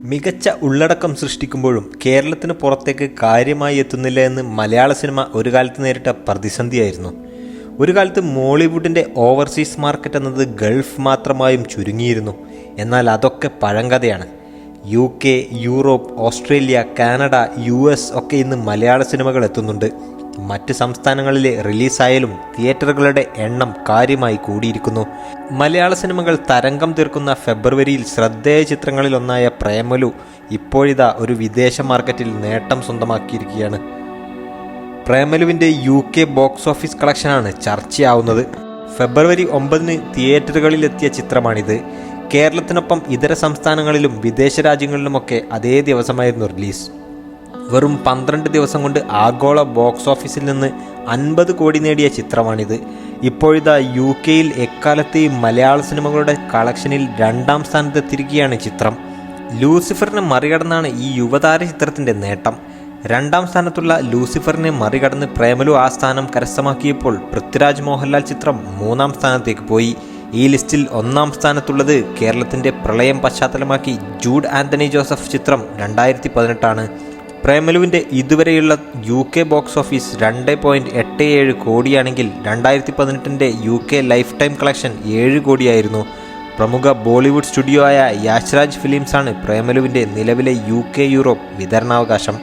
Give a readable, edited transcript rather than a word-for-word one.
മികച്ച ഉള്ളടക്കം സൃഷ്ടിക്കുമ്പോഴും കേരളത്തിന് പുറത്തേക്ക് കാര്യമായി എത്തുന്നില്ല എന്ന് മലയാള സിനിമ ഒരു കാലത്ത് നേരിട്ട പ്രതിസന്ധിയായിരുന്നു. ഒരു കാലത്ത് മോളിവുഡിൻ്റെ ഓവർസീസ് മാർക്കറ്റ് എന്നത് ഗൾഫ് മാത്രമായും ചുരുങ്ങിയിരുന്നു. എന്നാൽ അതൊക്കെ പഴങ്കഥയാണ്. UK, Europe, Australia, Canada, US ഒക്കെ ഇന്ന് മലയാള സിനിമകൾ എത്തുന്നുണ്ട്. മറ്റ് സംസ്ഥാനങ്ങളിലെ റിലീസായാലും തിയേറ്ററുകളുടെ എണ്ണം കാര്യമായി കൂടിയിരിക്കുന്നു. മലയാള സിനിമകൾ തരംഗം തീർക്കുന്ന ഫെബ്രുവരിയിൽ ശ്രദ്ധേയ ചിത്രങ്ങളിലൊന്നായ പ്രേമലു ഇപ്പോഴിതാ ഒരു വിദേശ മാർക്കറ്റിൽ നേട്ടം സ്വന്തമാക്കിയിരിക്കുകയാണ്. പ്രേമലുവിൻ്റെ UK ബോക്സ് ഓഫീസ് കളക്ഷനാണ് ചർച്ചയാവുന്നത്. ഫെബ്രുവരി 9 തിയേറ്ററുകളിലെത്തിയ ചിത്രമാണിത്. കേരളത്തിനൊപ്പം ഇതര സംസ്ഥാനങ്ങളിലും വിദേശ രാജ്യങ്ങളിലുമൊക്കെ അതേ ദിവസമായിരുന്നു റിലീസ്. വെറും 12 ദിവസം കൊണ്ട് ആഗോള ബോക്സ് ഓഫീസിൽ നിന്ന് 50 കോടി നേടിയ ചിത്രമാണിത്. ഇപ്പോഴിതാ UK എക്കാലത്തെയും മലയാള സിനിമകളുടെ കളക്ഷനിൽ 2ാം സ്ഥാനത്തെത്തിയിരിക്കുകയാണ് ചിത്രം. ലൂസിഫറിനെ മറികടന്നാണ് ഈ യുവതാര ചിത്രത്തിൻ്റെ നേട്ടം. 2ാം സ്ഥാനത്തുള്ള ലൂസിഫറിനെ മറികടന്ന് പ്രേമലു ആ സ്ഥാനം കരസ്ഥമാക്കിയപ്പോൾ പൃഥ്വിരാജ് മോഹൻലാൽ ചിത്രം 3ാം സ്ഥാനത്തേക്ക് പോയി. ഈ ലിസ്റ്റിൽ 1ാം സ്ഥാനത്തുള്ളത് കേരളത്തിൻ്റെ പ്രളയം പശ്ചാത്തലമാക്കി ജൂഡ് ആന്റണി ജോസഫ് ചിത്രം 2018 പ്രേമലുവിൻ്റെ ഇതുവരെയുള്ള UK box office 2.87 കോടിയാണെങ്കിൽ 2018 UK life time collection 7 കോടിയായിരുന്നു. പ്രമുഖ ബോളിവുഡ് സ്റ്റുഡിയോ ആയ യാഷ്രാജ് ഫിലിംസാണ് പ്രേമലുവിൻ്റെ നിലവിലെ UK യൂറോപ്പ് വിതരണാവകാശം.